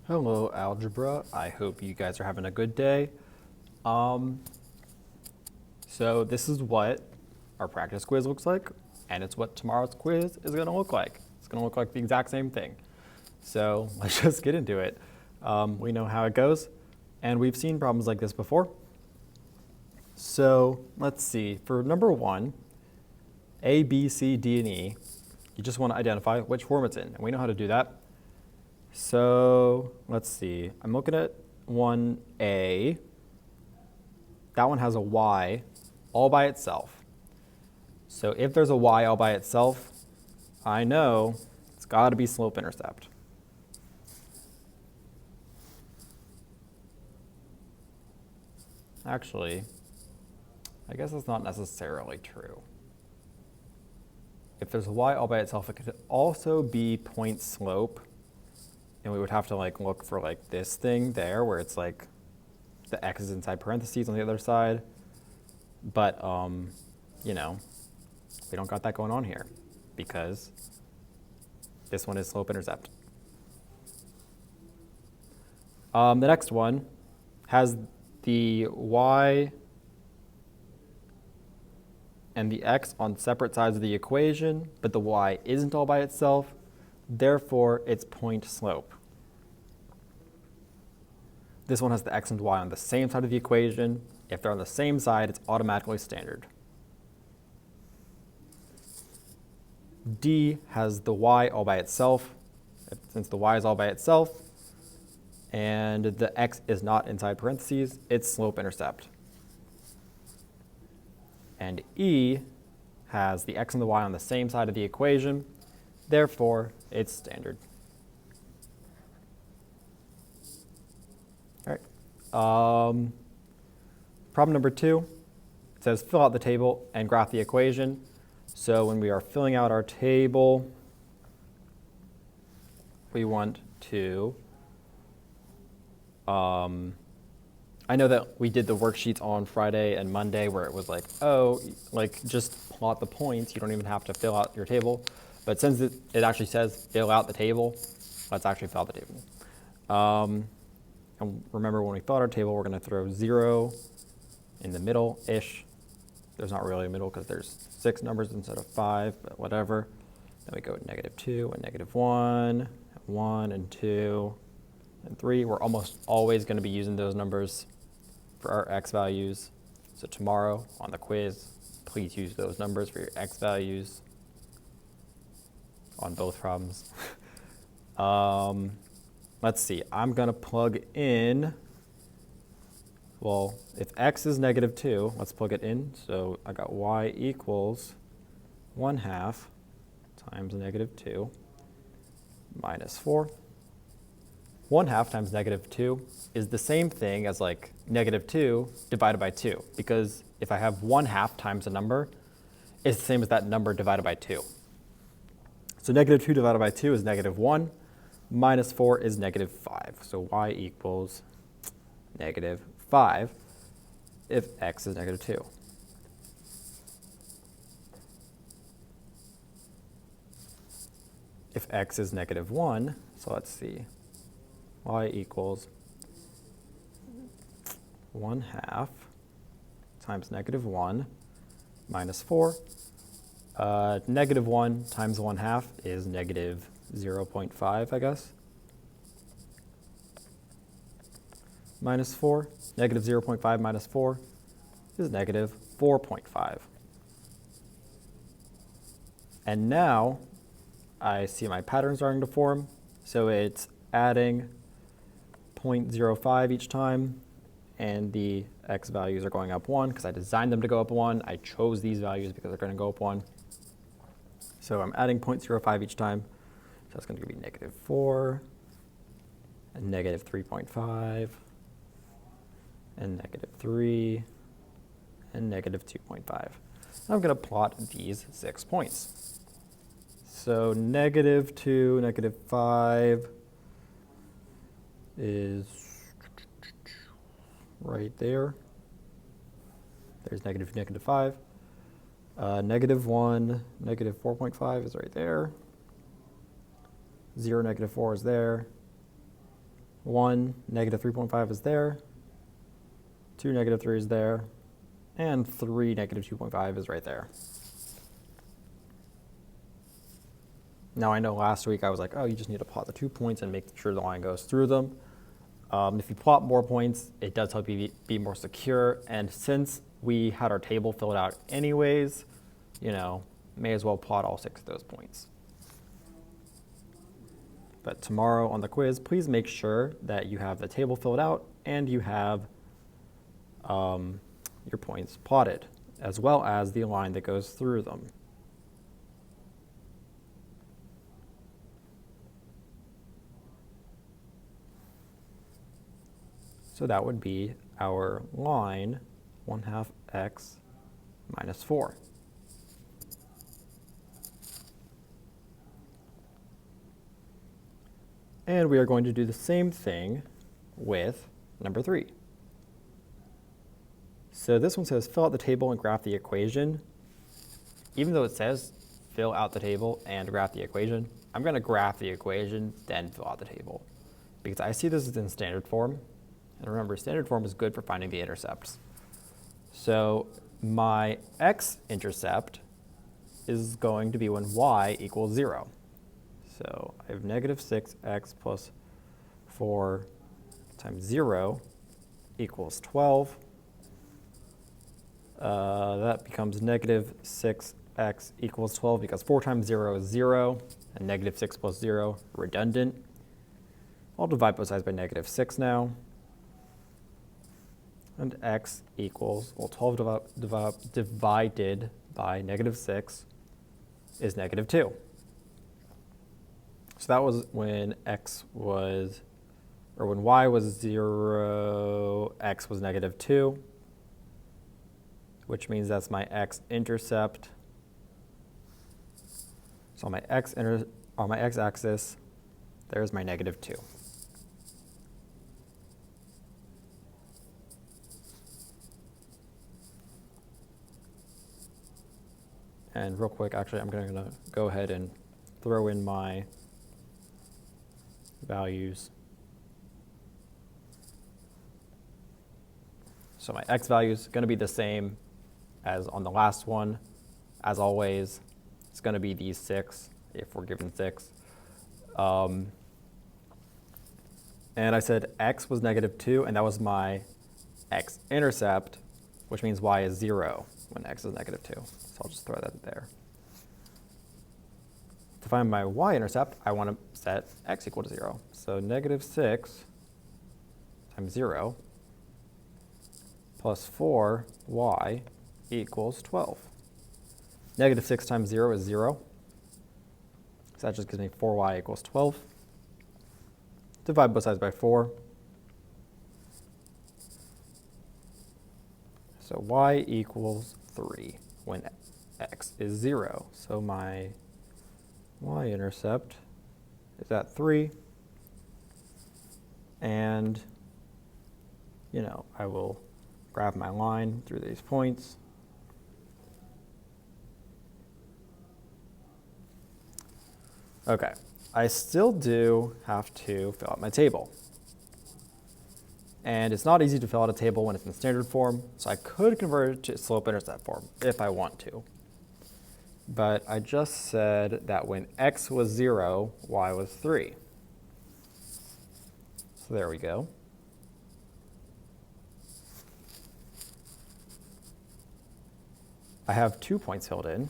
Hello, Algebra. I hope you guys are having a good day. Um, so this is what our practice quiz looks like, and it's what tomorrow's quiz is going to look like. It's going to look like the exact same thing. So let's just get into it. We know how it goes, and we've seen problems like this before. So let's see. For number one, A, B, C, D, and E, you just want to identify which form it's in, and we know how to do that. So let's see. I'm looking at 1A. That one has a y all by itself. So if there's a y all by itself, I know it's got to be slope-intercept. Actually, I guess that's not necessarily true. If there's a y all by itself, it could also be point slope. And we would have to look for this thing there where it's like the x is inside parentheses on the other side. But, you know, we don't got that going on here because this one is slope-intercept. The next one has the y and the x on separate sides of the equation, but the y isn't all by itself. Therefore, it's point slope. This one has the x and y on the same side of the equation. If they're on the same side, it's automatically standard. D has the y all by itself. Since the y is all by itself, and the x is not inside parentheses, it's slope-intercept. And E has the x and the y on the same side of the equation. Therefore, it's standard. All right. Problem number 2, it says fill out the table and graph the equation. So when we are filling out our table, we want to, I know that we did the worksheets on Friday and Monday where it was just plot the points. You don't even have to fill out your table. But since it actually says fill out the table, let's actually fill out the table. And remember, when we fill out our table, we're going to throw 0 in the middle-ish. There's not really a middle because there's 6 numbers instead of 5, but whatever. Then we go with -2 and -1, 1 and 2 and 3. We're almost always going to be using those numbers for our x values. So tomorrow on the quiz, please use those numbers for your x values on both problems. Let's see, I'm going to plug in, well, if x is -2, let's plug it in. So I got y equals 1/2 times -2 minus 4. 1/2 times -2 is the same thing as -2 divided by 2, because if I have 1/2 times a number, it's the same as that number divided by 2. So -2 divided by 2 is -1, minus 4 is -5. So y equals -5 if x is -2. If x is -1, so let's see, y equals 1/2 times -1 minus 4. -1 times 1/2 is -0.5, I guess. Minus 4. -0.5 minus 4 is -4.5. And now I see my pattern starting to form. So it's adding 0.05 each time, and the x values are going up 1 because I designed them to go up 1. I chose these values because they're going to go up 1. So I'm adding 0.05 each time. So that's going to be -4 and -3.5 and -3 and -2.5. I'm going to plot these 6 points. So -2, -5 is right there. There's -5. -1, -4.5 is right there. 0, -4 is there. 1, negative 3.5 is there, 2, negative 3 is there, and 3, negative 2.5 is right there. Now I know last week I was like, oh, you just need to plot the 2 points and make sure the line goes through them. If you plot more points, it does help you be more secure. And since we had our table filled out anyways, may as well plot all 6 of those points. But tomorrow on the quiz, please make sure that you have the table filled out and you have your points plotted, as well as the line that goes through them. So that would be our line 1/2 x minus 4. And we are going to do the same thing with number 3. So this one says fill out the table and graph the equation. Even though it says fill out the table and graph the equation, I'm going to graph the equation, then fill out the table. Because I see this as in standard form. And remember, standard form is good for finding the intercepts. So my x-intercept is going to be when y equals 0. So I have negative 6x plus 4 times 0 equals 12. That becomes negative 6x equals 12 because 4 times 0 is 0, and negative 6 plus 0, redundant. I'll divide both sides by negative 6 now. And x equals, well, 12 divided by negative 6 is negative 2. So that was when when y was 0, x was negative 2, which means that's my x-intercept. So on my x-axis, there's my negative 2. And real quick, actually, I'm going to go ahead and throw in my values. So my x value is going to be the same as on the last one. As always, it's going to be these 6, if we're given 6. And I said x was negative 2, and that was my x-intercept, which means y is 0 when x is negative 2. So I'll just throw that there. To find my y-intercept, I want to set x equal to 0. So negative 6 times 0 plus 4y equals 12. Negative 6 times 0 is 0. So that just gives me 4y equals 12. Divide both sides by 4. So y equals 3 when x is 0. So my y-intercept is at 3. And, I will grab my line through these points. Okay, I still do have to fill out my table. And it's not easy to fill out a table when it's in standard form, so I could convert it to slope-intercept form if I want to. But I just said that when x was 0, y was 3. So there we go. I have 2 points filled in.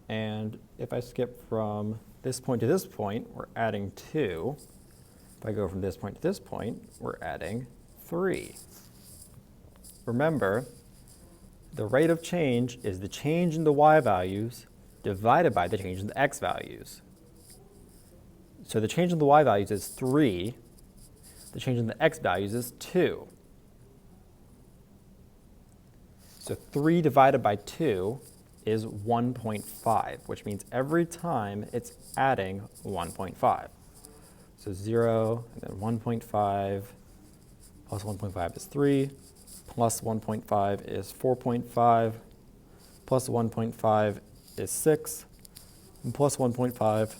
And if I skip from this point to this point, we're adding 2. If I go from this point to this point, we're adding 3. Remember, the rate of change is the change in the y values divided by the change in the x values. So the change in the y values is 3. The change in the x values is 2. So 3 divided by 2 is 1.5, which means every time it's adding 1.5. So 0 and then 1.5 plus 1.5 is 3, plus 1.5 is 4.5, plus 1.5 is 6, and plus 1.5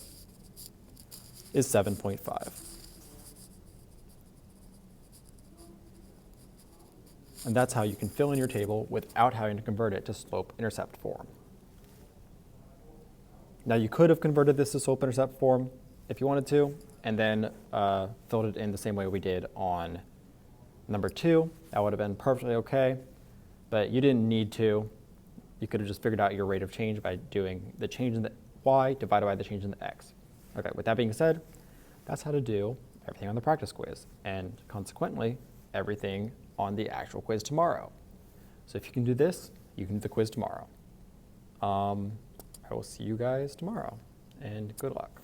is 7.5. And that's how you can fill in your table without having to convert it to slope-intercept form. Now you could have converted this to slope-intercept form if you wanted to, and then filled it in the same way we did on number 2. That would have been perfectly okay, but you didn't need to. You could have just figured out your rate of change by doing the change in the y divided by the change in the x. Okay, with that being said, that's how to do everything on the practice quiz, and consequently, everything on the actual quiz tomorrow. So if you can do this, you can do the quiz tomorrow. I will see you guys tomorrow, and good luck.